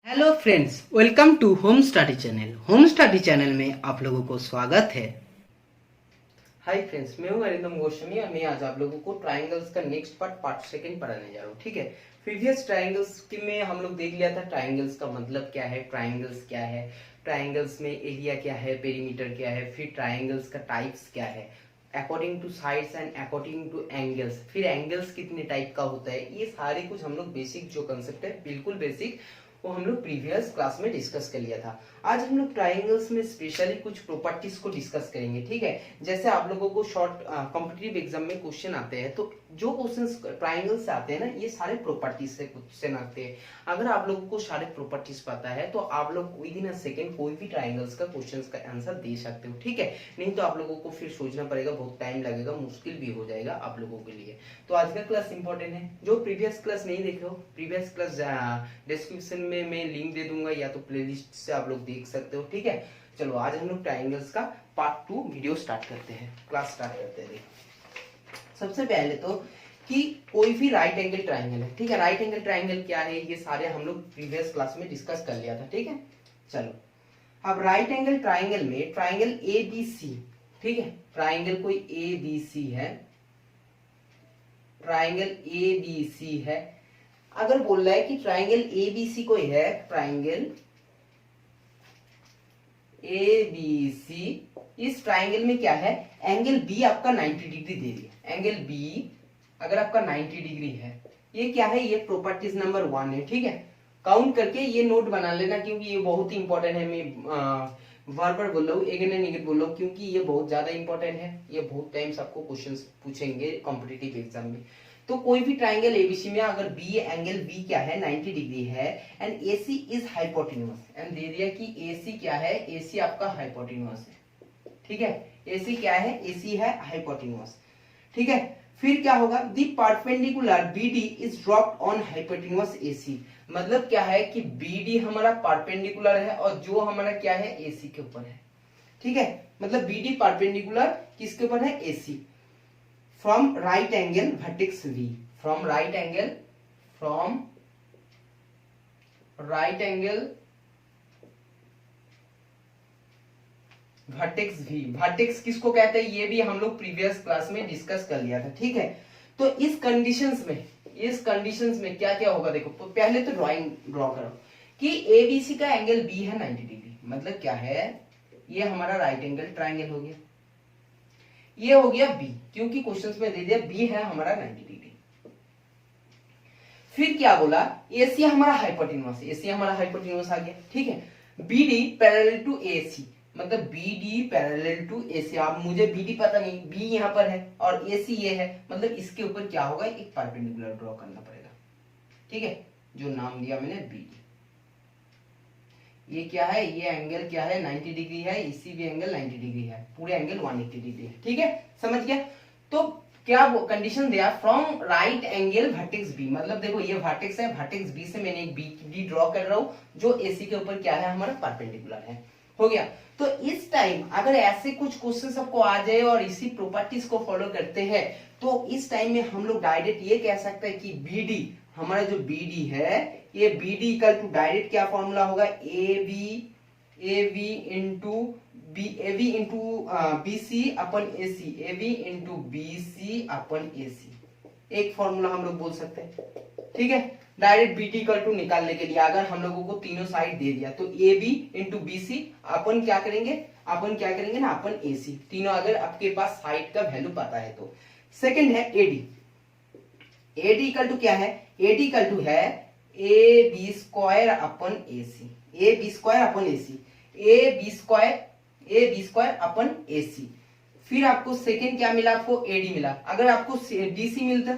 Hello friends, welcome to home study channel. Home study channel में आप लोगों को स्वागत है। हाय फ्रेंड्स, मैं हूं अरिंदम गोस्वामी और मैं आज आप लोगों को ट्राइंगल्स का नेक्स्ट पार्ट सेकंड पढ़ाने जा रहा हूं। ठीक है, प्रीवियस ट्राइंगल्स के में हम लोग देख लिया था ट्राइंगल्स का मतलब क्या है, ट्राइंगल्स क्या है, ट्राइंगल्स में एरिया क्या है, पेरीमीटर क्या है, फिर ट्राइंगल्स का टाइप्स क्या है according two sides and according two angles, फिर एंगल्स कितने टाइप का होता है, ये सारे कुछ हम लोग बेसिक जो कंसेप्ट है बिल्कुल बेसिक वो हम लोग प्रीवियस क्लास में डिस्कस कर लिया था। आज हम लोग ट्राइंगल्स में स्पेशली कुछ प्रॉपर्टीज को डिस्कस करेंगे। ठीक है, जैसे आप लोगों को शॉर्ट कॉम्पिटिटिव एग्जाम में क्वेश्चन आते हैं तो जो क्वेश्चंस ट्राइंगल से आते हैं ना, ये सारे प्रॉपर्टीज से क्वेश्चन आते हैं। अगर आप लोगों को सारे प्रॉपर्टीज पता है तो आप लोग विद इन अ सेकेंड कोई भी ट्राइंगल्स का क्वेश्चन का आंसर दे सकते हो। ठीक है, नहीं तो आप लोगों को फिर सोचना पड़ेगा, बहुत टाइम लगेगा, मुश्किल भी हो जाएगा आप लोगों के लिए। तो आज का क्लास इंपॉर्टेंट है। जो प्रीवियस क्लास नहीं देखे हो, प्रीवियस क्लास डिस्क्रिप्शन में मैं लिंक दे दूंगा या तो प्लेलिस्ट से आप लोग देख सकते हो। ठीक है, चलो आज हम लोग ट्राइंगल्स का पार्ट 2 वीडियो स्टार्ट करते हैं, क्लास स्टार्ट करते हैं। सबसे पहले तो कि कोई भी राइट एंगल ट्राइंगल है। ठीक है, राइट एंगल ट्राइंगल क्या है ये सारे हम लोग प्रीवियस क्लास में डिस्कस कर लिया था। ठीक है, चलो अब राइट एंगल ट्राइंगल में ट्राइंगल ए बी सी, ठीक है, ट्राइंगल कोई ए बी सी है, ट्राइंगल ए बी सी है। अगर बोल रहा है कि ट्राइंगल ए बी सी कोई है, ट्राइंगल ए बी सी, इस ट्राइंगल में क्या है, एंगल बी आपका 90 डिग्री दे दिया। एंगल बी अगर आपका 90 डिग्री है, ये क्या है, ये प्रॉपर्टीज नंबर 1 है। ठीक है, काउंट करके ये नोट बना लेना क्योंकि ये बहुत ही इंपॉर्टेंट है। मैं बार बार बोल रहा हूँ, अगेन एंड अगेन बोल रहा हूँ क्योंकि ये बहुत ज्यादा इंपॉर्टेंट है। ये बहुत टाइम्स आपको क्वेश्चंस पूछेंगे कॉम्पिटिटिव एग्जाम में। तो कोई भी ट्राइंगल एबीसी में अगर बी एंगल बी क्या है 90 डिग्री है and AC is hypotenuse, and they दिया कि एसी क्या है, एसी आपका हाइपोटेन्यूस है। ठीक है, एसी क्या है, एसी है हाइपोटेन्यूस। ठीक है, फिर क्या होगा, the perpendicular BD is dropped on hypotenuse AC. मतलब क्या है कि बीडी हमारा परपेंडिकुलर है और जो हमारा क्या है एसी के ऊपर है। ठीक है, मतलब बीडी परपेंडिकुलर किसके ऊपर है, AC. From right angle vertex V, from right angle, from right angle vertex V. Vertex किसको कहते हैं ये भी हम लोग प्रीवियस क्लास में डिस्कस कर लिया था। ठीक है, तो इस कंडीशंस में क्या क्या होगा, देखो पहले तो ड्राइंग ड्रॉ करो कि एबीसी का एंगल बी है 90 डिग्री। मतलब क्या है, ये हमारा राइट एंगल ट्राइंगल हो गया, ये हो गया बी क्योंकि क्वेश्चंस में दे दिया बी है हमारा 90 डिग्री। फिर क्या बोला, एसी हमारा हाइपोटेन्यूस, एसी हमारा हाइपोटेन्यूस आ गया। ठीक है, बीडी पैरेलल टू एसी, मतलब बीडी पैरेलल टू एसी। अब मुझे बीडी पता नहीं, बी यहाँ पर है और एसी ये है, मतलब इसके ऊपर क्या होगा, एक परपेंडिकुलर ड्रॉ करना पड़ेगा। ठीक है, जो नाम दिया मैंने बीडी। ये क्या है, ये एंगल क्या है 90 डिग्री है, इसी भी एंगल 90 डिग्री है, पूरे एंगल 180 डिग्री है। ठीक है, समझ गया। तो क्या वो कंडीशन दिया, from right angle vertex B, मतलब देखो ये वर्टेक्स है, वर्टेक्स बी से मैंने एक बी ड्रॉ कर रहा हूं जो एसी के ऊपर क्या है हमारा परपेंडिकुलर है। हो गया। तो इस टाइम अगर ऐसे कुछ क्वेश्चन सबको आ जाए और इसी प्रॉपर्टीज को फॉलो करते हैं तो इस टाइम में हम लोग डायरेक्ट ये कह सकते हैं कि बीडी, हमारा जो बीडी है, ये बीडी इक्वल टू डायरेक्ट क्या फॉर्मूला होगा, A B into B C upon A C, A B into B C upon A C, एक फॉर्मूला हम लोग बोल सकते हैं। ठीक है, डायरेक्ट बीटी इक्वल टू निकालने के लिए अगर हम लोगों को तीनों साइड दे दिया तो A B into B C upon क्या करेंगे ना, अपन ए सी, तीनों अगर आपके पास साइड का वैल्यू पता है तो। सेकंड है एडी, एडी इक्वल टू क्या है, एडी इक्वल टू है A B square upon A C, A B square upon A C, A B square upon A C. फिर आपको सेकंड क्या मिला, आपको एडी मिला। अगर आपको डीसी मिलता,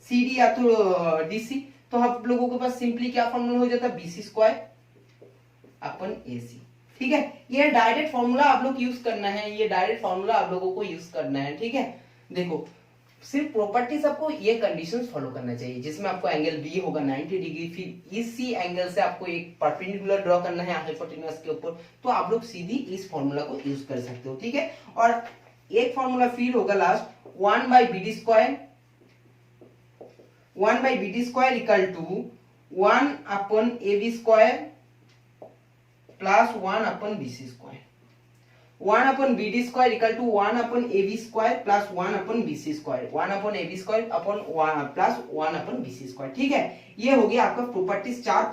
सीडी या तो डीसी, तो आप लोगों के पास सिंपली क्या फॉर्मूला हो जाता, बीसी स्क्वायर अपन एसी। ठीक है, ये डायरेक्ट फॉर्मूला आप लोग यूज करना है, ये डायरेक्ट फॉर्मूला आप लोगों को यूज करना है। ठीक है, देखो सिर्फ प्रॉपर्टीज आपको ये कंडीशंस फॉलो करना चाहिए जिसमें आपको एंगल बी होगा 90 डिग्री, फिर इसी एंगल से आपको एक परपेंडिकुलर ड्रॉ करना है हाइपोटेन्यूस के ऊपर, तो आप लोग सीधी इस फॉर्मूला को यूज कर सकते हो। ठीक है, और एक फॉर्मूला फिर होगा last, 1 by BD square, 1 by BD square equal to 1 upon A B square plus 1 upon BC square, 1 upon BD square equal to 1 upon AB square plus 1 upon BC square, 1 upon AB square upon plus 1 upon BC square. ठीक है, ये हो गया आपका properties. चार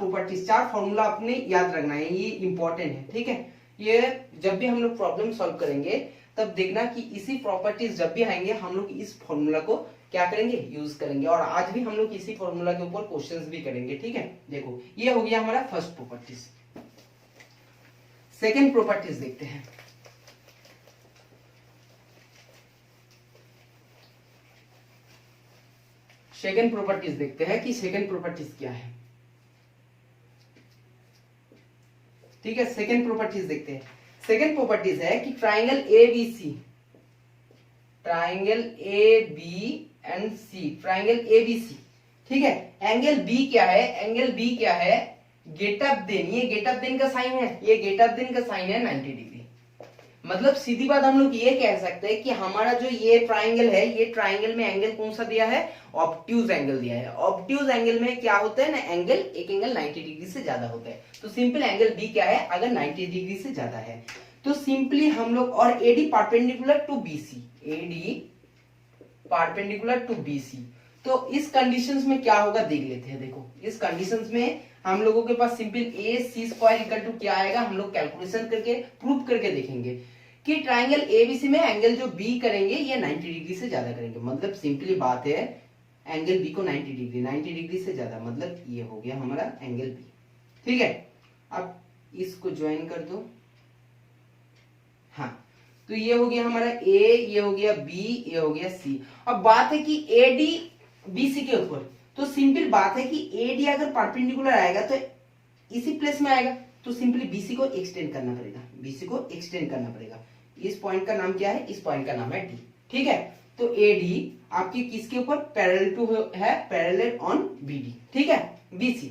formula आपने याद रखना है, ये इंपॉर्टेंट है। ठीक है, ये जब भी हम लोग प्रॉब्लम सॉल्व करेंगे तब देखना कि इसी प्रॉपर्टीज जब भी आएंगे हम लोग इस फॉर्मूला को क्या करेंगे, यूज करेंगे। और आज भी हम लोग इसी फॉर्मूला के ऊपर क्वेश्चंस भी करेंगे। ठीक है, देखो ये हो गया हमारा फर्स्ट प्रॉपर्टीज। सेकेंड प्रॉपर्टीज देखते हैं। सेकेंड प्रॉपर्टीज देखते हैं कि सेकेंड प्रॉपर्टीज क्या है। ठीक है, सेकेंड प्रॉपर्टीज देखते हैं। सेकेंड प्रॉपर्टीज है कि triangle ABC, triangle ABC, triangle ABC। ठीक है, एंगल B क्या है, एंगल B क्या है, गेट अप देन, ये गेट अप देन का साइन है, ये गेट अप देन का साइन है 90 डिग्री। मतलब सीधी बात हम लोग ये कह सकते हैं कि हमारा जो ये ट्राइंगल है, ये ट्राइंगल में एंगल कौन सा दिया है, ऑब्ट्यूज एंगल दिया है। ऑब्ट्यूज एंगल में क्या होता है ना, एंगल एक एंगल 90 डिग्री से ज्यादा होता है। तो सिंपल एंगल B क्या है, अगर 90 डिग्री से ज्यादा है तो सिंपली हम लोग, और AD perpendicular to BC, AD perpendicular to BC। तो इस कंडीशंस में क्या होगा देख लेते हैं। देखो इस कंडीशंस में हम लोगों के पास simple AC square equal to क्या आएगा, हम लोग कैलकुलेशन करके प्रूव करके देखेंगे कि ट्राइंगल ABC में एंगल जो B करेंगे ये 90 डिग्री से ज्यादा करेंगे। मतलब सिंपली बात है, एंगल B को 90 डिग्री से ज्यादा, मतलब ये हो गया हमारा एंगल B। ठीक है, अब इसको ज्वाइन कर दो। हाँ, तो ये हो गया हमारा A, ये हो गया B, ये हो गया C। अब बात है कि AD BC के ऊपर, तो सिंपल बात है कि AD अगर परपेंडिकुलर आएगा तो इसी प्लेस में आएगा, तो सिंपली BC को एक्सटेंड करना पड़ेगा, BC को एक्सटेंड करना पड़ेगा। इस पॉइंट का नाम क्या है, इस पॉइंट का नाम है D। ठीक है, तो AD आपके किसके ऊपर, पैरेलल टू है, पैरेलल ऑन BD। ठीक है, BC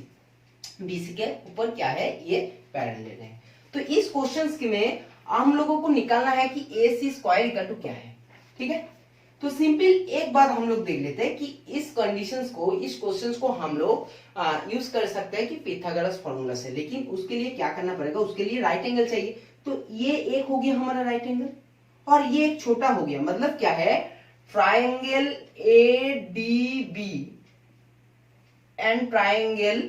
के ऊपर क्या है, ये पैरेलल है। तो इस क्वेश्चंस में हम लोगों को निकालना है कि AC स्क्वायर इक्वल टू क्या है। ठीक है, तो सिंपल एक बात हम लोग देख लेते हैं कि इस कंडीशंस को, इस क्वेश्चंस को हम लोग यूज कर सकते हैं कि पिथागोरस फॉर्मूला से, लेकिन उसके लिए क्या करना पड़ेगा, उसके लिए राइट एंगल चाहिए। तो ये एक हो गया हमारा राइट एंगल और ये एक छोटा हो गया, मतलब क्या है, triangle ADB and triangle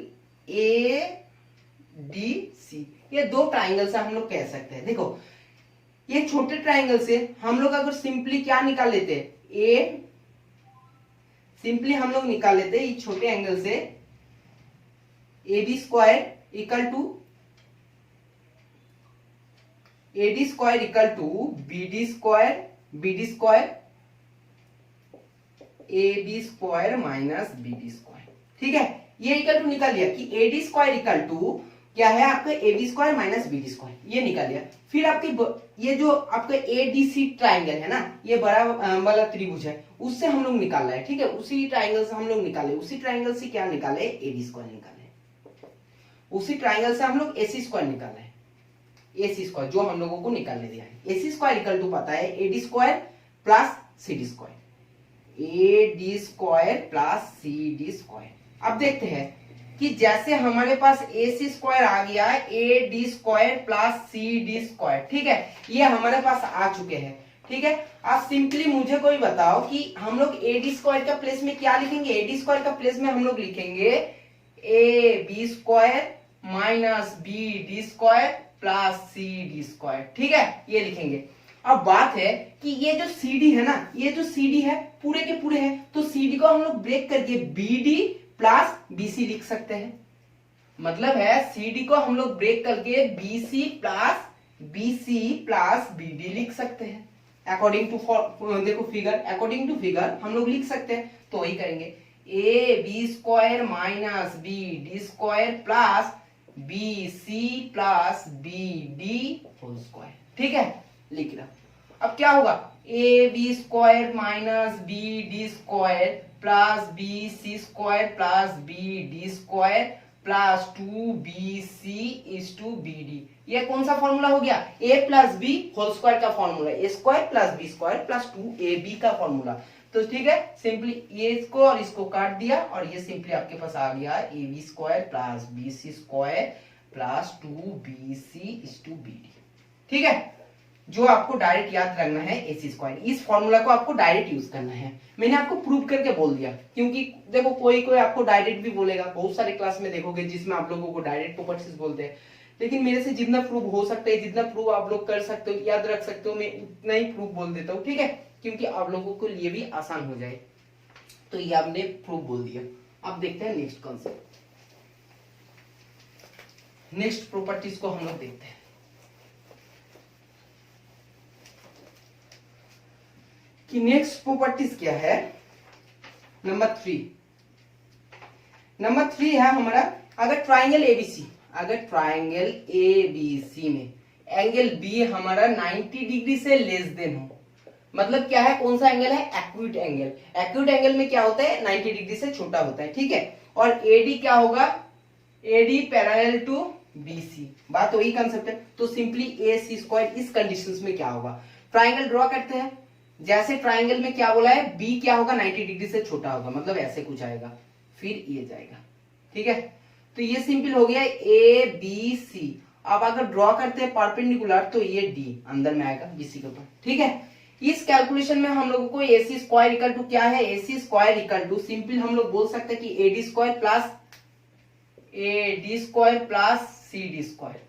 ADC, ये दो ट्राइंगल से हम लोग कह सकते हैं। देखो ये छोटे ट्राइंगल से हम लोग अगर सिंपली क्या निकाल लेते हैं, सिंपली हम लोग निकाल लेते हैं इस छोटे एंगल से AB square equal to AD square equal to BD square AB square minus BD square. ठीक है, ये इक्वल टू निकाल लिया कि AD स्क्वायर इक्वल टू क्या है आपका, AB square minus BD square, ये निकाल लिया। फिर आपके ये जो आपका ADC ट्राइंगल है ना, ये बड़ा वाला त्रिभुज है, उससे हम लोग निकाल रहे हैं। ठीक है, उसी ट्राइंगल से हम लोग निकाले, उसी ट्राइंगल से क्या निकाले, AD स्क्वायर निकाले, उसी ट्राइंगल से हम लोग AC स्क्वायर निकाले, AC स्क्वायर जो हम लोगों को निकालने दिया है। AC स्क्वायर इक्वल टू पता है AD square plus CD square, AD square plus CD square. अब देखते हैं कि जैसे हमारे पास AC स्क्वायर आ गया, AD square plus CD square. ठीक है, ये हमारे पास आ चुके हैं। ठीक है, अब सिंपली मुझे कोई बताओ कि हम लोग AD स्क्वायर का प्लेस में क्या लिखेंगे, AD स्क्वायर का प्लेस में हम लोग लिखेंगे AB square minus BD square plus CD square. ठीक है, ये लिखेंगे। अब बात है कि ये जो CD है ना, ये जो CD है पूरे के पूरे है, तो CD को हम लोग ब्रेक करके BD प्लस BC लिख सकते हैं। मतलब है CD को हम लोग ब्रेक करके BC प्लस BD लिख सकते हैं। अकॉर्डिंग टू देखो फिगर, अकॉर्डिंग टू फिगर हम लोग लिख सकते हैं, तो वही करेंगे AB square minus BD square plus BC plus BD whole square. ठीक है, लिख रहा। अब क्या होगा, AB square minus BD square plus BC square plus BD square plus 2BC is to BD। ये कौन सा फॉर्मूला हो गया, A plus B whole square का formula, A square plus B square plus 2AB का फॉर्मूला। तो ठीक है, सिंपली ये इसको और इसको काट दिया और ये सिंपली आपके पास आ गया AB square plus BC square plus plus 2bc is to bd। ठीक है, जो आपको डायरेक्ट याद रखना है AC स्क्वायर, इस फॉर्मूला को आपको डायरेक्ट यूज करना है। मैंने आपको प्रूव करके बोल दिया, क्योंकि देखो कोई कोई आपको डायरेक्ट भी बोलेगा, बहुत सारे क्लास में देखोगे जिसमें आप लोगों को डायरेक्ट प्रॉपर्टीज बोलते हैं, लेकिन मेरे से जितना प्रूव हो सकता है, जितना प्रूव आप लोग कर सकते हो, याद रख सकते हो, मैं उतना ही प्रूव बोल देता हूँ। ठीक है, क्योंकि आप लोगों को लिए भी आसान हो जाए। तो ये आपने प्रूव बोल दिया। अब देखते हैं नेक्स्ट कॉन्सेप्ट, नेक्स्ट प्रॉपर्टीज को हम लोग देखते हैं। कि नेक्स्ट प्रॉपर्टीज क्या है, नंबर 3 है हमारा, अगर ट्राइंगल एबीसी, अगर ट्राइंगल एबीसी में एंगल बी हमारा 90 डिग्री से लेस देन हो, मतलब क्या है, कौन सा एंगल है, एक्यूट एंगल। एक्यूट एंगल में क्या होता है, 90 डिग्री से छोटा होता है। ठीक है, और एडी क्या होगा, एडी पैरेलल टू बीसी, बात वही कंसेप्ट है। तो सिंपली AC स्क्वायर इस कंडीशंस में क्या होगा, ट्राइंगल ड्रॉ करते हैं, जैसे ट्राइंगल में क्या बोला है, बी क्या होगा, 90 डिग्री से छोटा होगा, मतलब ऐसे कुछ आएगा, फिर ये जाएगा। ठीक है, तो ये सिंपल हो गया ABC। अब अगर ड्रॉ करते हैं परपेंडिकुलर, तो ये D अंदर में आएगा BC के ऊपर। ठीक है, इस कैलकुलेशन में हम लोगों को AC स्क्वायर इक्वल टू क्या है, AC square equal to simple हम लोग बोल सकते हैं कि AD square plus CD square.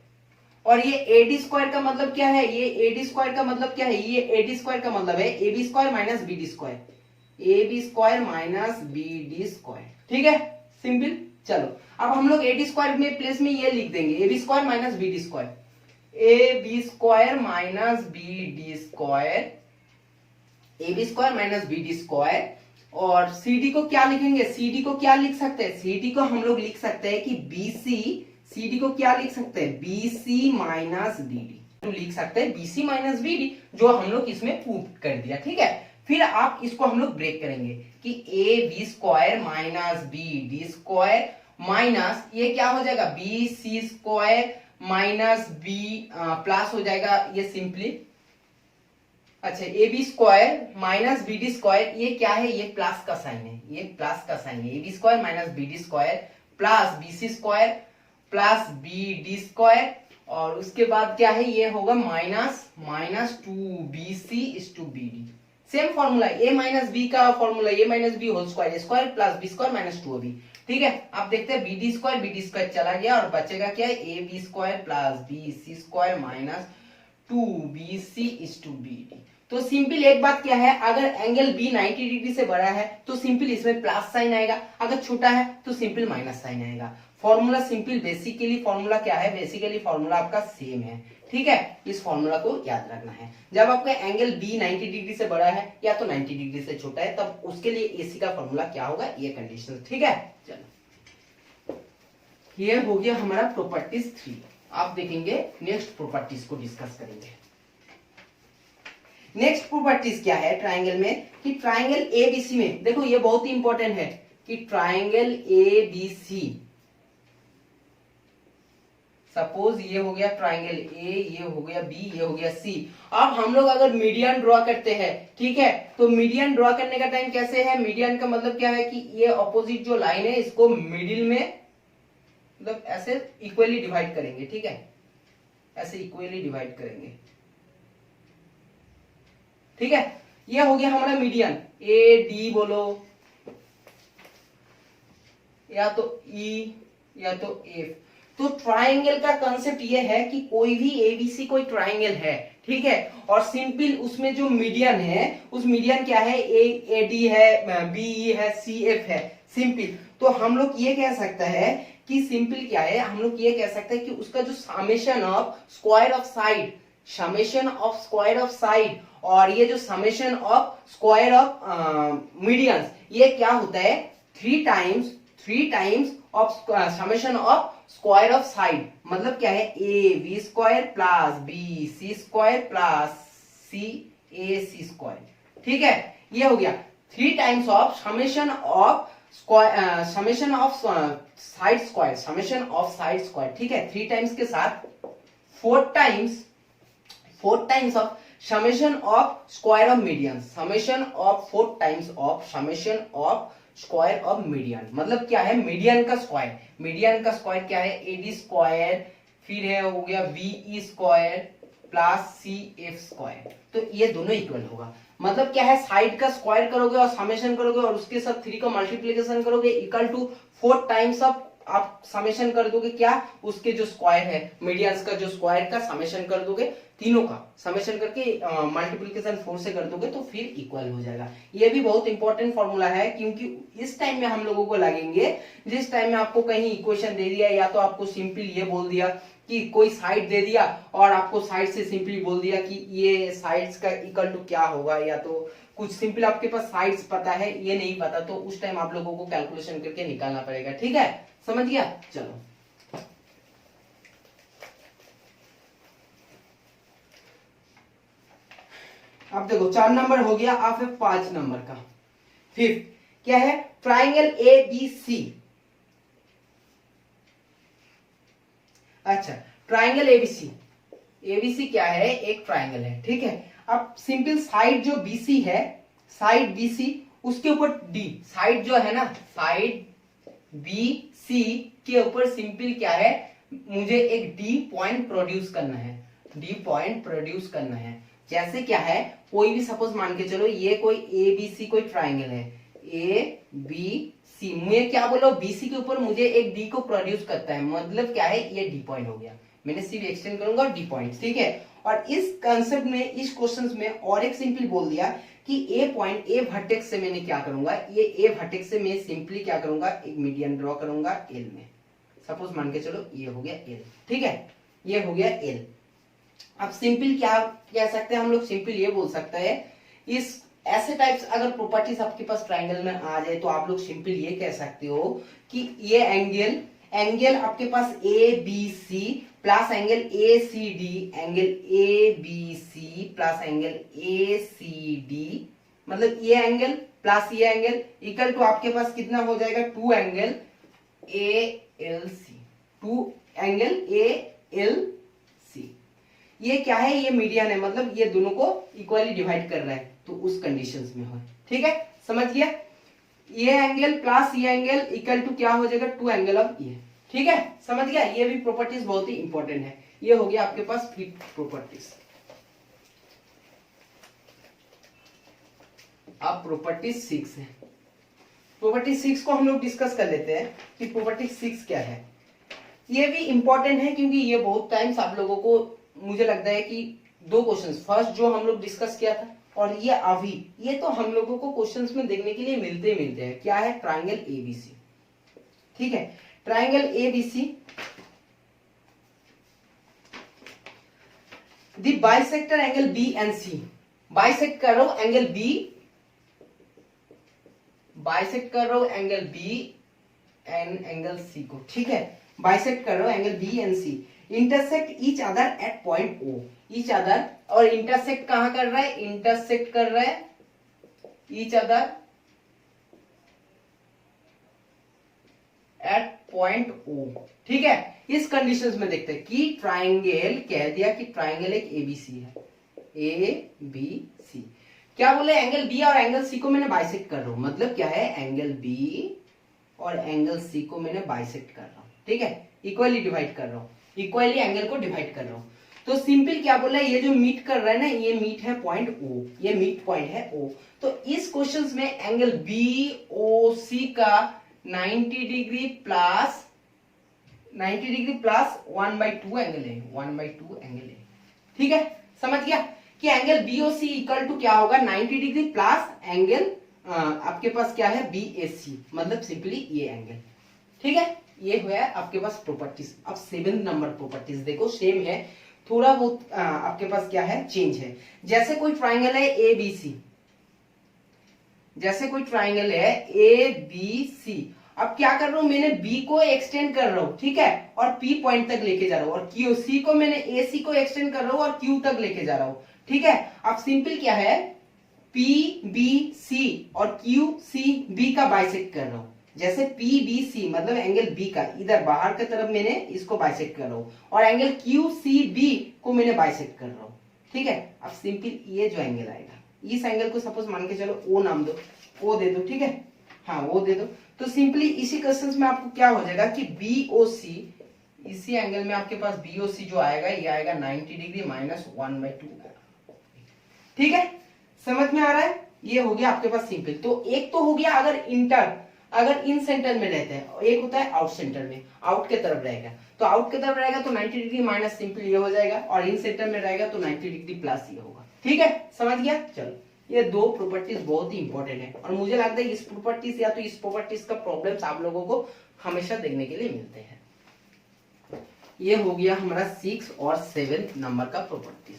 और ये AD स्क्वायर का मतलब क्या है, ये AD स्क्वायर का मतलब क्या है, ये AD स्क्वायर का मतलब है AB square minus BD square, AB square minus BD square. ठीक है, सिंपल। चलो अब हम लोग AD स्क्वायर में प्लेस में ये लिख देंगे, AB square minus BD square, AB square minus BD square, AB square minus BD square. और CD को क्या लिखेंगे, CD को क्या लिख सकते हैं, CD को हम लोग लिख सकते हैं कि BC, CD को क्या लिख सकते हैं, BC माइनस BD, तो लिख सकते हैं BC माइनस BD, जो हम लोग इसमें प्रूव कर दिया। ठीक है, फिर आप इसको हम लोग ब्रेक करेंगे कि AB square minus BD square minus ये क्या हो जाएगा, BC square minus B plus हो जाएगा ये सिंपली, अच्छा AB square minus BD square, ये क्या है, ये प्लस का साइन है, ये प्लस का साइन है, AB square minus BD square plus BC square plus BD square, और उसके बाद क्या है, ये होगा minus 2BC is to BD। Same formula, A minus B का formula, A minus B whole square plus B square minus 2AB। ठीक है, आप देखते हैं BD स्क्वायर चला गया, और बचेगा क्या है, AB square plus BC square minus 2BC is to BD। तो सिंपल एक बात क्या है, अगर एंगल B 90 डिग्री से बड़ा है तो सिंपल इसमें प्लस साइन आएगा, अगर छोटा है तो सिंपल माइनस साइन आएगा। फॉर्मूला सिंपल, बेसिकली फॉर्मूला क्या है, बेसिकली फॉर्मूला आपका सेम है। ठीक है, इस फॉर्मूला को याद रखना है। जब आपका एंगल B 90 डिग्री से बड़ा है या तो 90 डिग्री से छोटा है, तब उसके लिए AC का फॉर्मूला क्या होगा, ये कंडीशन। ठीक है, चलो ये हो गया हमारा प्रॉपर्टीज 3। आप देखेंगे नेक्स्ट प्रॉपर्टीज को डिस्कस करेंगे। नेक्स्ट प्रॉपर्टीज क्या है ट्राइंगल में, कि ट्राइंगल ABC में, देखो ये बहुत ही इंपॉर्टेंट है, कि ट्राइंगल ABC, सपोज ये हो गया ट्राइंगल A, ये हो गया B, ये हो गया C। अब हम लोग अगर मीडियन ड्रॉ करते हैं, ठीक है, तो मीडियन ड्रॉ करने का टाइम कैसे है, मीडियन का मतलब क्या है कि ये ऑपोजिट जो लाइन है इसको मिडिल में मतलब ऐसे इक्वली डिवाइड करेंगे। ठीक है, ऐसे इक्वली डिवाइड करेंगे। ठीक है, ये हो गया हमारा मीडियन, AD बोलो या तो E या तो F। तो ट्राइंगल का कंसेप्ट ये है कि कोई भी ABC कोई ट्राइंगल है, ठीक है, और सिंपल उसमें जो मीडियन है, उस मीडियन क्या है, AD है, BE है, CF है, सिंपल। तो हम लोग ये कह सकते हैं कि सिंपल क्या है, हम लोग ये कह सकते हैं कि उसका जो summation of square of side, summation of square of side, और ये जो summation of square of medians, ये क्या होता है, 3 times of summation of square of side. मतलब क्या है, AB square plus BC square plus AC square. ठीक है, ये हो गया 3 times of summation of square, summation of side square, summation of side square. ठीक है, 3 टाइम्स के साथ 4 times of summation of square of median, summation of 4 times of summation of square of median. मतलब क्या है, मीडियन का square, median का square क्या है, AD स्क्वायर, फिर है हो गया VE square plus CF square, तो ये दोनों इक्वल होगा। मतलब क्या है, साइड का स्क्वायर करोगे और समेशन करोगे और उसके साथ 3 का मल्टीप्लीकेशन करोगे इक्वल टू 4 टाइम्स ऑफ आप समेशन कर दोगे, क्या उसके जो स्क्वायर है मीडियंस का जो स्क्वायर का समेशन कर दोगे, तीनों का समेशन करके मल्टीप्लीकेशन 4 से कर दोगे तो फिर इक्वल हो जाएगा। ये भी बहुत इंपॉर्टेंट फॉर्मूला है, क्योंकि इस टाइम में हम लोगों को लगेंगे जिस टाइम में आपको कहीं इक्वेशन दे दिया या तो आपको सिंपल ये बोल दिया कि कोई साइड दे दिया और आपको साइड से सिंपली बोल दिया कि ये साइड्स का इक्वल टू क्या होगा, या तो कुछ सिंपल आपके पास साइड्स पता है ये नहीं पता, तो उस टाइम आप लोगों को कैलकुलेशन करके निकालना पड़ेगा। ठीक है, समझ गया। चलो अब देखो 4 नंबर हो गया, अब है 5 नंबर का। फिफ्थ क्या है, ट्राइंगल ABC। अच्छा, ट्राइंगल ABC, ABC क्या है, एक ट्राइंगल है। ठीक है, अब सिंपल साइड जो BC है, साइड BC उसके ऊपर D, साइड जो है ना साइड BC के ऊपर सिंपल क्या है, मुझे एक D पॉइंट प्रोड्यूस करना है, D पॉइंट प्रोड्यूस करना है। जैसे क्या है, कोई भी सपोज मान के चलो ये कोई ABC कोई ट्राइंगल है, ABC, मैं क्या बोला BC के ऊपर मुझे एक D को प्रोड्यूस करता है, मतलब क्या है ये D पॉइंट हो गया, मैंने सिर्फ एक्सटेंड करूंगा D पॉइंट। ठीक है, और इस कंसेप्ट में इस क्वेश्चंस में और एक सिंपल बोल दिया कि A पॉइंट A वर्टेक्स से मैंने क्या करूंगा, ये A वर्टेक्स से मैं सिंपली क्या करूंगा, एक मीडियन ड्रॉ करूंगा L में। सपोज मान के चलो ये हो गया L। ठीक है, ये हो गया L। अब सिंपल क्या कह सकते हैं हम लोग, सिंपल ये बोल सकते हैं, इस ऐसे टाइप्स अगर प्रॉपर्टीज आपके पास ट्राइंगल में आ जाए तो आप लोग सिंपल ये कह सकते हो कि ये एंगल आपके पास ABC plus angle ACD, angle ABC plus angle ACD, मतलब ये एंगल प्लस ये एंगल इक्वल टू आपके पास कितना हो जाएगा, 2 एंगल ALC, 2 एंगल ALC। ये क्या है, ये मीडियन है, मतलब ये दोनों को इक्वली डिवाइड कर रहा है, तो उस कंडीशंस में हो। ठीक है, समझ गया। ये एंगल प्लस ये एंगल इक्वल टू क्या हो जाएगा, 2 एंगल ऑफ ये। ठीक है, समझ गया। ये भी प्रॉपर्टीज बहुत ही इंपॉर्टेंट है। ये हो गया आपके पास फिफ्थ प्रॉपर्टीज। अब प्रॉपर्टी 6 है। प्रॉपर्टी 6 को हम लोग डिस्कस कर लेते हैं कि प्रॉपर्टी 6 क्या है। ये भी इंपॉर्टेंट है क्योंकि ये बहुत टाइम्स आप लोगों को, मुझे लगता है कि 2 क्वेश्चंस, फर्स्ट जो हम लोग डिस्कस किया था और ये अभी, ये तो हम लोगों को क्वेश्चंस में देखने के लिए मिलते हैं। क्या है, ट्राइंगल ABC। ठीक है, triangle ABC, the bisector angle B and C। Bisect कर रहा हूं एंगल B, बाइसेक्ट कर रहा हूं angle B and angle C को। ठीक है, बाइसेक्ट कर रहा हूं angle B and C, intersect each other at point O। Each other, और इंटरसेक्ट कहां कर रहा है, इंटरसेक्ट कर रहा है each other at point O। ठीक है, इस कंडीशंस में देखते हैं कि ट्राइंगल, कह दिया कि ट्राइंगल एक ABC है, ABC। क्या बोले, एंगल B और एंगल C को मैंने बाइसेक्ट कर रहा हूं, मतलब क्या है, एंगल B और एंगल C को मैंने बाइसेक्ट कर रहा हूं। ठीक है, इक्वली डिवाइड कर रहा हूं, इक्वली एंगल को डिवाइड कर रहा हूं। तो सिंपल क्या बोला, ये जो मीट कर रहा है ना, ये मीट है पॉइंट O, ये मीट पॉइंट है O। तो इस क्वेश्चंस में एंगल BOC का 90 डिग्री प्लस 1/2 एंगल है, 1/2 एंगल है। ठीक है, समझ गया कि एंगल BOC इक्वल टू क्या होगा, 90 डिग्री प्लस एंगल आपके पास क्या है, BAC, मतलब सिंपली ये एंगल। ठीक है, ये हुआ आपके पास प्रॉपर्टीज। अब 7 नंबर प्रॉपर्टीज देखो, सेम है, थोड़ा बहुत आपके पास क्या है, चेंज है। जैसे कोई ट्राइंगल है ABC, जैसे कोई ट्राइंगल है ABC, अब क्या कर रहा हूं, मैंने B को एक्सटेंड कर रहा हूं, ठीक है, और P पॉइंट तक लेके जा रहा हूं, और QC को मैंने AC को एक्सटेंड कर रहा हूं और Q तक लेके जा रहा हूं। ठीक है, अब सिंपल क्या है, PBC और QCB का बाइसेक्ट कर रहा हूं। जैसे PBC मतलब एंगल B का, इधर बाहर की तरफ मैंने इसको बाइसेक्ट कर रहा हूं, और एंगल QCB को मैंने बाइसेक्ट कर रहा हूं। ठीक है, अब सिंपल ये जो एंगल आएगा, इस एंगल को सपोज मान के चलो O नाम दो, O दे दो। ठीक है, हाँ O दे दो। तो सिंपली इसी क्वेश्चंस में आपको क्या हो जाएगा कि BOC इसी एंगल में आपके पास BOC जो आएगा ये आएगा 90 डिग्री माइनस 1/2। ठीक है, समझ में आ रहा है? ये हो गया आपके पास सिंपल। तो एक तो हो गया अगर इन सेंटर में रहते हैं, एक होता है आउट सेंटर में, आउट के तरफ रहेगा तो आउट के तरफ रहेगा तो 90 डिग्री माइनस सिंपल ये हो जाएगा, और इन सेंटर में रहेगा तो 90 डिग्री प्लस ये होगा। ठीक है, समझ गया? चलो, ये दो प्रॉपर्टीज बहुत ही इंपॉर्टेंट है, और मुझे लगता है इस प्रॉपर्टीज या तो इस प्रॉपर्टीज का प्रॉब्लम्स आप लोगों को हमेशा देखने के लिए मिलते हैं। ये हो गया हमारा 6 और 7 नंबर का प्रॉपर्टीज।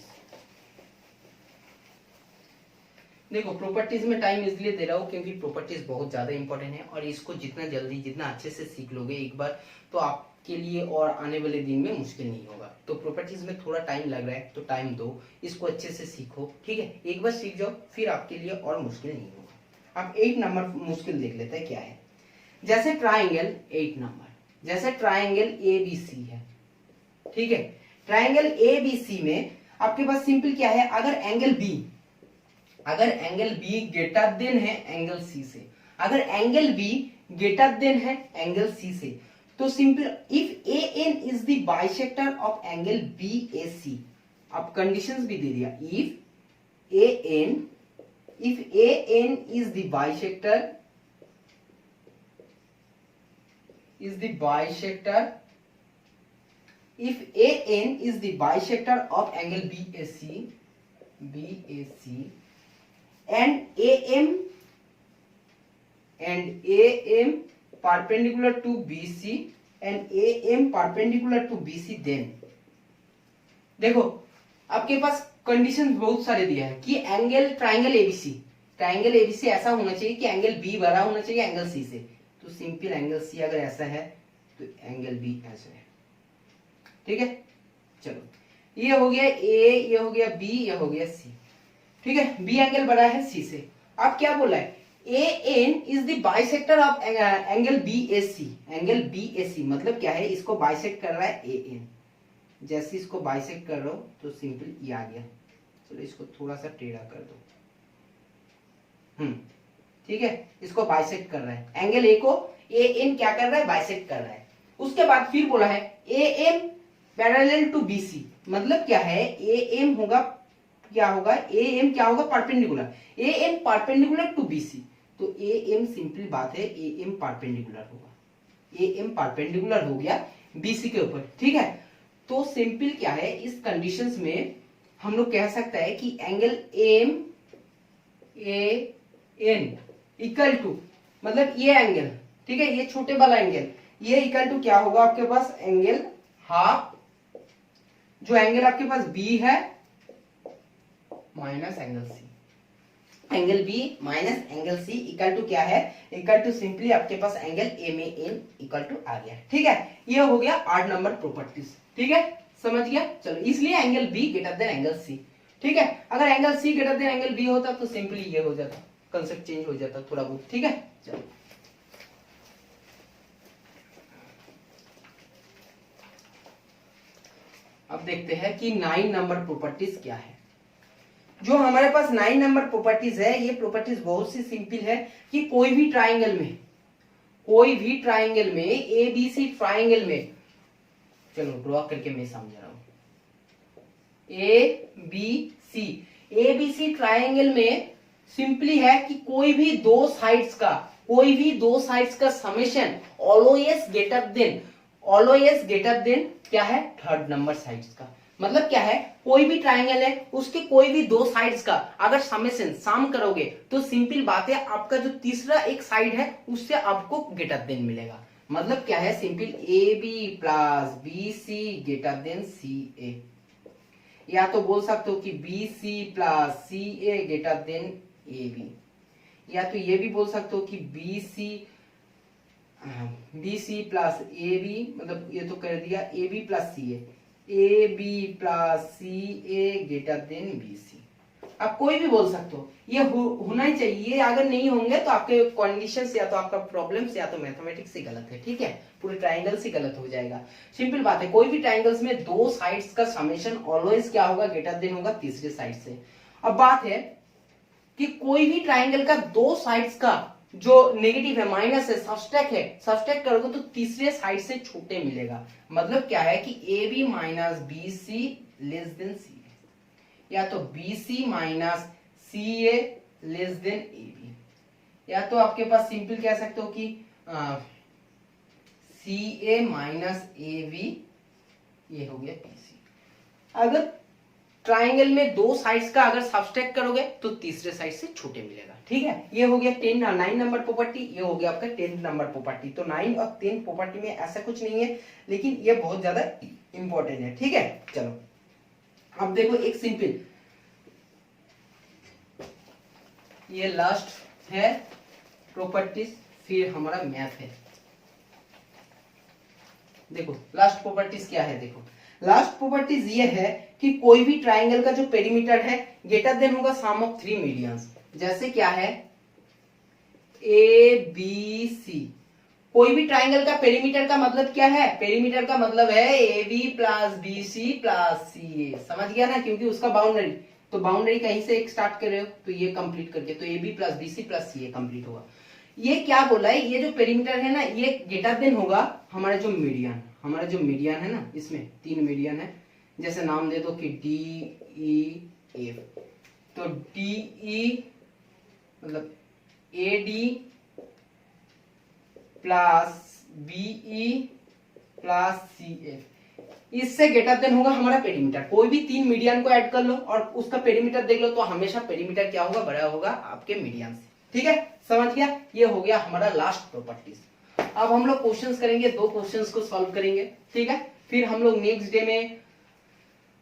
देखो, प्रॉपर्टीज में टाइम इसलिए दे रहा हूँ क्योंकि प्रॉपर्टीज बहुत ज्यादा इंपॉर्टेंट है, और इसको जितना जल्दी जितना अच्छे से सीख लोगे एक बार तो आपके लिए और आने वाले दिन में मुश्किल नहीं होगा। तो प्रॉपर्टीज में थोड़ा टाइम लग रहा है तो टाइम दो, इसको अच्छे से सीखो। ठीक है, एक बार सीख जाओ फिर आपके लिए और मुश्किल नहीं होगा। अब 8 नंबर मुश्किल देख लेते हैं क्या है। जैसे ट्राइंगल 8 नंबर, जैसे ट्राइंगल ABC है। ठीक है, ट्राइंगल ABC में आपके पास सिंपल क्या है, अगर एंगल B ग्रेटर देन है एंगल C से, अगर एंगल B ग्रेटर देन है एंगल C से, तो simple if AN is the bisector of angle BAC। अब कंडीशंस भी दे दिया, if AN is the bisector if AN is the bisector of angle BAC and AM perpendicular to BC and AM perpendicular to BC, then देखो आपके पास condition बहुत सारे दिया है कि ट्राइंगल ABC ऐसा होना चाहिए कि एंगल B बड़ा होना चाहिए एंगल C से। तो सिंपल एंगल C अगर ऐसा है तो एंगल B ऐसा है। ठीक है, चलो, ये हो गया A, ये हो गया B, ये हो गया C। ठीक है, B एंगल बड़ा है C से। अब क्या बोला है, AN is the bisector of angle BAC। Angle BAC मतलब क्या है, इसको बाइसेक्ट कर रहा है AN। जैसे इसको बाइसेक्ट कर रहा हूं तो सिंपल ये आ गया। चलो, इसको थोड़ा सा टेढ़ा कर दो। ठीक है, इसको बाइसेक्ट कर रहा है, एंगल A को AN क्या कर रहा है, बाइसेक्ट कर रहा है। उसके बाद फिर बोला है AM पैरेलल टू BC, मतलब क्या है, AM होगा perpendicular, AM perpendicular to BC। तो AM सिंपल बात है AM परपेंडिकुलर होगा, AM परपेंडिकुलर हो गया BC के ऊपर। ठीक है, तो सिंपल क्या है, इस कंडीशंस में हम लोग कह सकता है कि एंगल AN इक्वल टू, मतलब ये एंगल, ठीक है, ये छोटे वाला एंगल, ये इक्वल टू क्या होगा आपके पास, एंगल हाफ जो एंगल आपके पास B है minus angle C। Angle B minus angle C equal to क्या है, इक्वल टू सिंपली आपके पास एंगल AN इक्वल टू आ गया। ठीक है, ये हो गया 8 नंबर प्रॉपर्टीज। ठीक है, समझ गया? चलो, इसलिए angle B greater than angle C। ठीक है, अगर angle C greater than angle B होता तो सिंपली ये हो जाता, कंसेप्ट चेंज हो जाता थोड़ा बहुत। ठीक है, चलो, अब देखते हैं कि 9 नंबर प्रॉपर्टीज क्या है। जो हमारे पास 9 नंबर प्रॉपर्टीज है, ये प्रॉपर्टीज बहुत सी सिंपल है कि कोई भी ट्राइंगल में ABC ट्राइंगल में, चलो ड्रॉ करके मैं समझा रहा हूं, ABC ट्राइंगल में सिंपली है कि कोई भी दो साइड्स का समेशन ऑलवेज ग्रेटर देन क्या है, थर्ड नंबर साइड्स का। मतलब क्या है, कोई भी ट्राइंगल है उसके कोई भी दो साइड्स का अगर समेशन सम करोगे तो सिंपल बात है आपका जो तीसरा एक साइड है उससे आपको ग्रेटर देन मिलेगा। मतलब क्या है, simple AB plus BC greater than CA, या तो बोल सकते हो कि BC plus CA greater than AB, या तो ये भी बोल सकते हो कि BC प्लस AB, मतलब ये तो कर दिया AB plus CA greater than BC। आप कोई भी बोल सकते हो, ये होना ही चाहिए। ये अगर नहीं होंगे तो आपके कंडीशंस या तो आपका प्रॉब्लम्स या तो मैथमेटिक्स से गलत है। ठीक है, पूरे ट्राइंगल से गलत हो जाएगा। सिंपल बात है, कोई भी ट्राइंगल्स में दो साइड्स का समेशन ऑलवेज क्या होगा, ग्रेटर देन होगा तीसरे साइड से। अब बात है कि कोई भी ट्राइंगल का दो साइड्स का जो नेगेटिव है, माइनस है, सब्सट्रैक्ट करोगे तो तीसरे साइड से छोटे मिलेगा। मतलब क्या है कि A B minus B C less than C A, या तो B C minus C A less than A B, या तो आपके पास सिंपल कह सकते हो कि सी ए माइनस ए बी, ये हो गया पी सी। अगर ट्राइंगल में दो साइड्स का अगर सब्सट्रैक्ट करोगे तो तीसरे साइड से छोटे मिलेगा। ठीक है, ये हो गया 9 नंबर प्रॉपर्टी, ये हो गया आपका 10 नंबर प्रॉपर्टी। तो 9 और 10 प्रॉपर्टी में ऐसा कुछ नहीं है, लेकिन ये बहुत ज्यादा इंपॉर्टेंट है। ठीक है, चलो अब देखो एक सिंपल, ये लास्ट है प्रॉपर्टीज, फिर हमारा मैथ है। देखो लास्ट प्रॉपर्टीज क्या है, देखो लास्ट प्रॉपर्टीज ये है कि कोई भी ट्राइंगल का जो पेरीमीटर है ग्रेटर देन होगा सम ऑफ 3 मीडियंस। जैसे क्या है ए बी सी, कोई भी ट्राइंगल का पेरीमीटर का मतलब क्या है, पेरीमीटर का मतलब है A B plus B C plus C A, समझ गया ना, क्योंकि उसका बाउंड्री, तो बाउंड्री कहीं से एक स्टार्ट कर रहे हो तो ये कंप्लीट करके, तो A B plus B C plus C A complete होगा। ये क्या बोला है, ये जो पेरीमीटर है ना ये ग्रेटर देन होगा हमारा जो मीडियन, हमारा जो मीडियन है ना, इसमें 3 मीडियन है, जैसे नाम दे दो कि डी ई एफ, तो डी ई मतलब A D plus B E plus C F, इससे ग्रेटर देन होगा हमारा पेरीमीटर। कोई भी 3 मीडियन को ऐड कर लो और उसका पेरीमीटर देख लो, तो हमेशा पेरीमीटर क्या होगा, बड़ा होगा आपके मीडियन से। ठीक है, समझ गया, ये हो गया हमारा लास्ट प्रॉपर्टीज। अब हम लोग क्वेश्चंस करेंगे, 2 क्वेश्चंस को सॉल्व करेंगे। ठीक है, फिर हम लोग नेक्स्ट डे में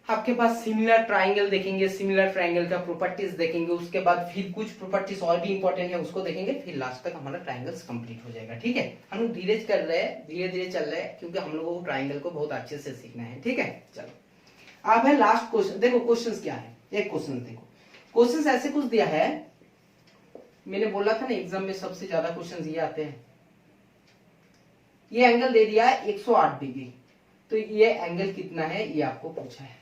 आपके पास सिमिलर ट्राइंगल देखेंगे, सिमिलर ट्राइंगल का प्रॉपर्टीज देखेंगे, उसके बाद फिर कुछ प्रॉपर्टीज और भी इंपॉर्टेंट है उसको देखेंगे, फिर लास्ट तक हमारा ट्राइंगल्स कंप्लीट हो जाएगा। ठीक है, हम लोग धीरे कर रहे हैं, धीरे धीरे चल रहे हैं, क्योंकि हम लोगों को ट्राइंगल को बहुत अच्छे से सीखना है। ठीक है, चलो अब है लास्ट क्वेश्चन। देखो क्वेश्चन क्या है, एक क्वेश्चन देखो, क्वेश्चन ऐसे कुछ दिया है, मैंने बोला था ना एग्जाम में सबसे ज्यादा क्वेश्चन ये आते हैं। ये एंगल दे दिया है 108 डिग्री, तो ये एंगल कितना है ये आपको पूछा है।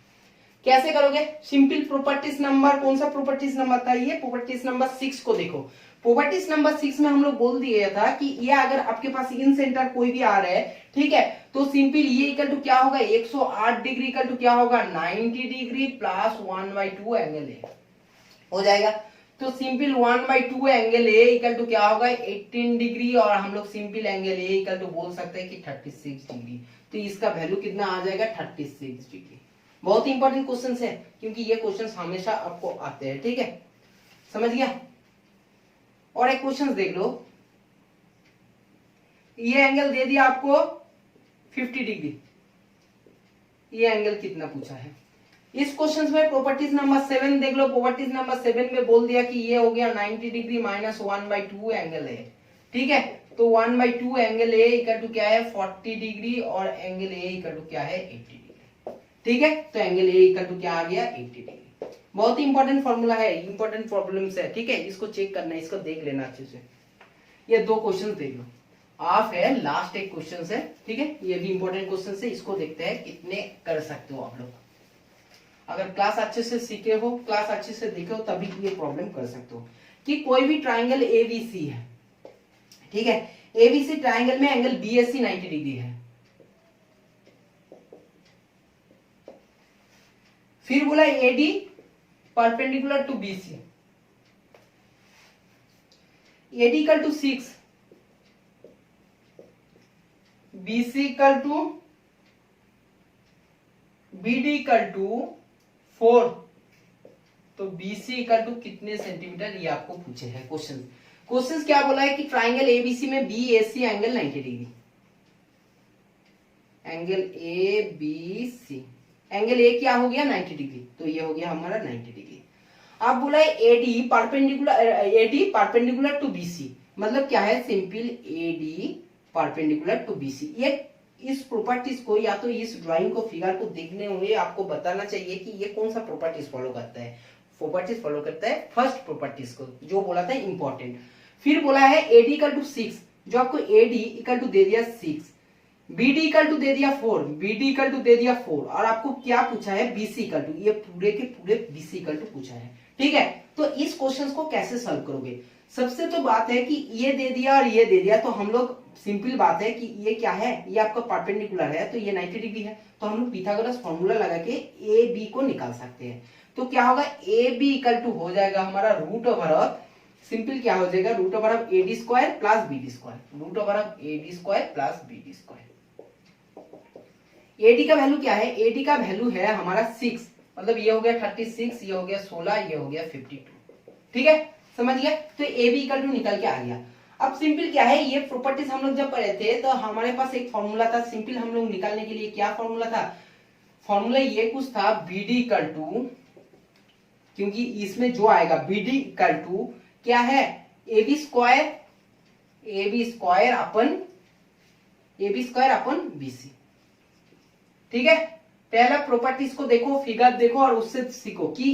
कैसे करोगे, सिंपल प्रॉपर्टीज नंबर, कौन सा प्रॉपर्टीज नंबर था, ये प्रॉपर्टीज नंबर 6 को देखो। प्रॉपर्टीज नंबर 6 में हम लोग बोल दिया था कि ये अगर आपके पास इन सेंटर कोई भी आ रहा है, ठीक है, तो सिंपल ये इक्वल टू क्या होगा, 108 डिग्री इक्वल टू क्या होगा, 90 डिग्री प्लस 1/2 एंगल ए हो जाएगा। तो simple 1/2 angle A equal to क्या होगा, 18 डिग्री, और हम लोग simple angle A equal to बोल सकते हैं कि 36 डिग्री। तो इसका वैल्यू कितना आ जाएगा, 36 डिग्री। बहुत इंपॉर्टेंट क्वेश्चन है, क्योंकि ये क्वेश्चन हमेशा आपको आते हैं। ठीक है, समझ गया। और एक क्वेश्चन देख लो, ये एंगल दे दिया आपको 50 डिग्री, ये एंगल कितना पूछा है। इस क्वेश्चन में प्रॉपर्टीज नंबर 7 देख लो, प्रॉपर्टीज नंबर 7 में बोल दिया कि ये हो गया 90 डिग्री माइनस 1/2 एंगल है। ठीक है, तो 1/2 एंगल ए इक्वल टू क्या है, 40 डिग्री, और एंगल ए इक्वल टू क्या है, 80 डिग्री। ठीक है, तो एंगल ए इक्वल टू क्या आ गया, 80 डिग्री। बहुत इंपॉर्टेंट फॉर्मूला है, इंपॉर्टेंट प्रॉब्लम्स है। ठीक है, इसको चेक करना है, इसको देख लेना अच्छे से। ये 2 क्वेश्चन देख लो, आप है लास्ट एक क्वेश्चन है। ठीक है, ये भी इंपॉर्टेंट क्वेश्चन है, इसको देखते हैं कितने कर सकते हो आप लोग। अगर क्लास अच्छे से सीखे हो, क्लास अच्छे से देखे हो, तभी ये प्रॉब्लम कर सकते हो। कि कोई भी ट्राइंगल एबीसी है, ठीक है, एबीसी ट्राइंगल में एंगल बीएससी 90 डिग्री है। फिर बोला AD perpendicular to BC, AD equal to 6, BC equal to, BD equal to 4, तो बीसी इक्वल टू कितने सेंटीमीटर, ये आपको पूछे हैं क्वेश्चन। क्वेश्चन क्या बोला है कि ट्राइंगल एबीसी में BAC angle 90 degree, angle A B C, angle A क्या हो गया 90 डिग्री, तो ये हो गया हमारा 90 डिग्री। अब बोला है एडी परपेंडिकुलर टू बीसी, मतलब क्या है, simple AD perpendicular to BC. ये इस प्रॉपर्टीज को या तो इस ड्राइंग को, फिगर को देखने हुए आपको बताना चाहिए कि ये कौन सा प्रॉपर्टीज फॉलो करता है। प्रॉपर्टीज फॉलो करता है फर्स्ट प्रॉपर्टीज को, जो बोला था इंपॉर्टेंट। फिर बोला है एडी इक्वल टू 6, जो आपको एडी इक्वल टू दे दिया 6, बीडी इक्वल टू दे दिया 4, बीडी इक्वल टू दे दिया 4, और आपको क्या पूछा है, बीसी इक्वल टू, ये पूरे के पूरे बीसी इक्वल टू पूछा है। ठीक है, तो इस क्वेश्चन को कैसे सॉल्व करोगे, सबसे तो बात है कि ये दे दिया और ये दे दिया, तो हम लोग सिंपल बात है कि ये क्या है, ये आपका परपेंडिकुलर है तो ये 90 डिग्री है, तो हम लोग पिथागोरस फॉर्मूला लगा के ए बी को निकाल सकते हैं। तो क्या होगा, ए बी इक्वल टू हो जाएगा हमारा रूट ओवर ऑफ, सिंपल क्या हो जाएगा, root over of A D square plus B D square, root over of A D square plus B D square. A D का वैल्यू क्या है, ए D का वैल्यू है हमारा 6, मतलब ये हो गया 36, ये हो गया 16, ये हो गया 52। ठीक है, समझ गया। तो ए बी इक्वल टू निकल के आ गया। अब सिंपल क्या है, ये प्रॉपर्टीज हम लोग जब पढ़े थे तो हमारे पास एक फॉर्मूला था सिंपल हम लोग निकालने के लिए। क्या फॉर्मूला था, फॉर्मूला ये कुछ था, बी डी इक्वल टू, क्योंकि इसमें जो आएगा बी डी इक्वल टू क्या है, A B square upon B C. ठीक है, पहला प्रॉपर्टीज को देखो, फिगर देखो और उससे सीखो कि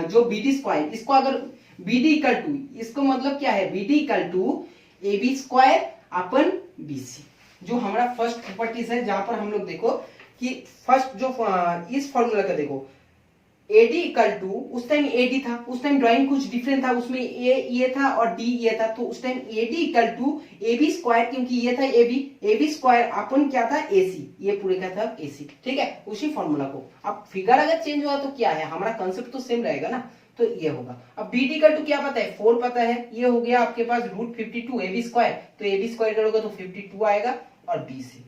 जो बी डी स्क्वायर, इसको अगर बी डी इक्वल टू, इसको मतलब क्या है, B D equal to A B square upon B C, जो हमारा फर्स्ट प्रॉपर्टीज है, जहां पर हम लोग देखो कि फर्स्ट जो इस फॉर्मूला का देखो, AD इक्वल टू, उस टाइम AD था, उस टाइम ड्राइंग कुछ डिफरेंट था, उसमें A ये था और D ये था, तो उस time AD equal to AB square, क्योंकि ये था AB स्क्वायर अपन क्या था AC, ये पूरे का था AC। ठीक है, उसी फॉर्मूला को अब फिगर अगर चेंज हुआ तो क्या है, हमारा कंसेप्ट तो सेम रहेगा ना, तो ये होगा। अब BD इक्वल टू क्या पता है, 4 पता है, ये हो गया आपके पास रूट 52 AB स्क्वायर, तो AB स्क्वायर करोगे तो 52 आएगा और BC,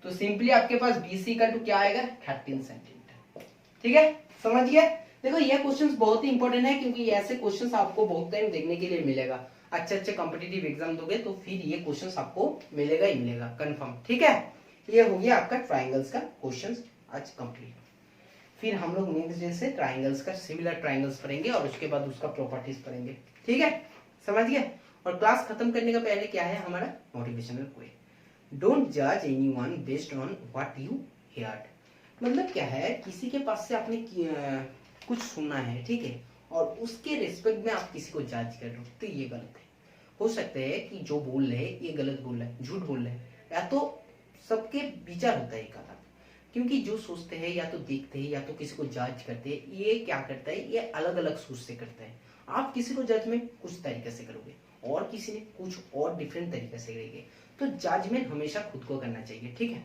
तो सिंपली आपके पास BC इक्वल टू क्या आएगा, 13 सेंटीमीटर। ठीक है, समझ गया। देखो ये क्वेश्चंस बहुत ही इंपॉर्टेंट है, क्योंकि ऐसे क्वेश्चंस आपको बहुत टाइम देखने के लिए मिलेगा। अच्छे कॉम्पिटिटिव एग्जाम दोगे तो फिर ये क्वेश्चंस आपको मिलेगा ही मिलेगा कंफर्म। ठीक है, ये हो गया आपका ट्राइंगल्स का क्वेश्चंस आज कंप्लीट। फिर हम लोग नेक्स्ट डे से ट्राइंगल्स का सिमिलर ट्राइंगल्स पढ़ेंगे और उसके बाद उसका प्रॉपर्टीज पढ़ेंगे। ठीक है, समझ गए। और क्लास खत्म करने का पहले क्या है हमारा मोटिवेशनल क्वेश्चन, डोंट जज anyone based on what you heard. मतलब क्या है, किसी के पास से आपने कुछ सुना है, ठीक है, और उसके रिस्पेक्ट में आप किसी को जज कर रहे हो, तो ये गलत है। हो सकता है कि जो बोल रहे हैं ये गलत बोल रहे हैं, झूठ बोल रहे हैं, या तो सबके विचार होता है एक अलग, क्योंकि जो सोचते हैं या तो देखते हैं या तो किसी को जज करते हैं, ये क्या करता है, ये अलग अलग सोच से करता है। आप किसी को जजमेंट कुछ तरीके से करोगे और किसी ने कुछ और डिफरेंट तरीके से करेंगे, तो जजमेंट हमेशा खुद को करना चाहिए। ठीक है,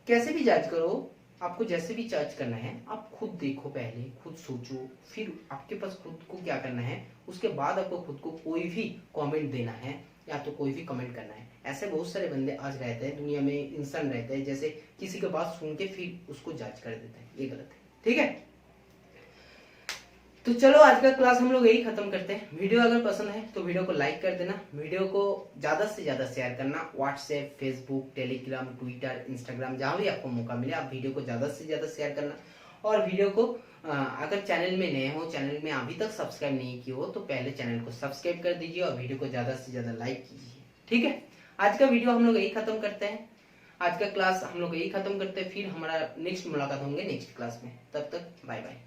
कैसे भी जज करो, आपको जैसे भी जज करना है आप खुद देखो, पहले खुद सोचो, फिर आपके पास खुद को क्या करना है, उसके बाद आपको खुद को कोई भी कमेंट देना है या तो कोई भी कमेंट करना है। ऐसे बहुत सारे बंदे आज रहते हैं दुनिया में, इंसान रहते हैं जैसे किसी की बात सुन के फिर उसको जज कर देते हैं, ये गलत है। ठीक है, तो चलो आज का क्लास हम लोग यही खत्म करते हैं। वीडियो अगर पसंद है तो वीडियो को लाइक कर देना, वीडियो को ज्यादा से ज्यादा शेयर करना, WhatsApp, Facebook, Telegram, Twitter, Instagram, जहां भी आपको मौका मिले आप वीडियो को ज्यादा से ज्यादा शेयर करना। और वीडियो को अगर चैनल में नए हो, चैनल में अभी तक सब्सक्राइब नहीं किया हो तो पहले चैनल को सब्सक्राइब कर दीजिए और वीडियो को ज्यादा से ज्यादा लाइक कीजिए। ठीक है, आज का वीडियो हम लोग यही खत्म करते हैं, आज का क्लास हम लोग यही खत्म करते हैं। फिर हमारा नेक्स्ट मुलाकात होंगे नेक्स्ट क्लास में, तब तक बाय बाय।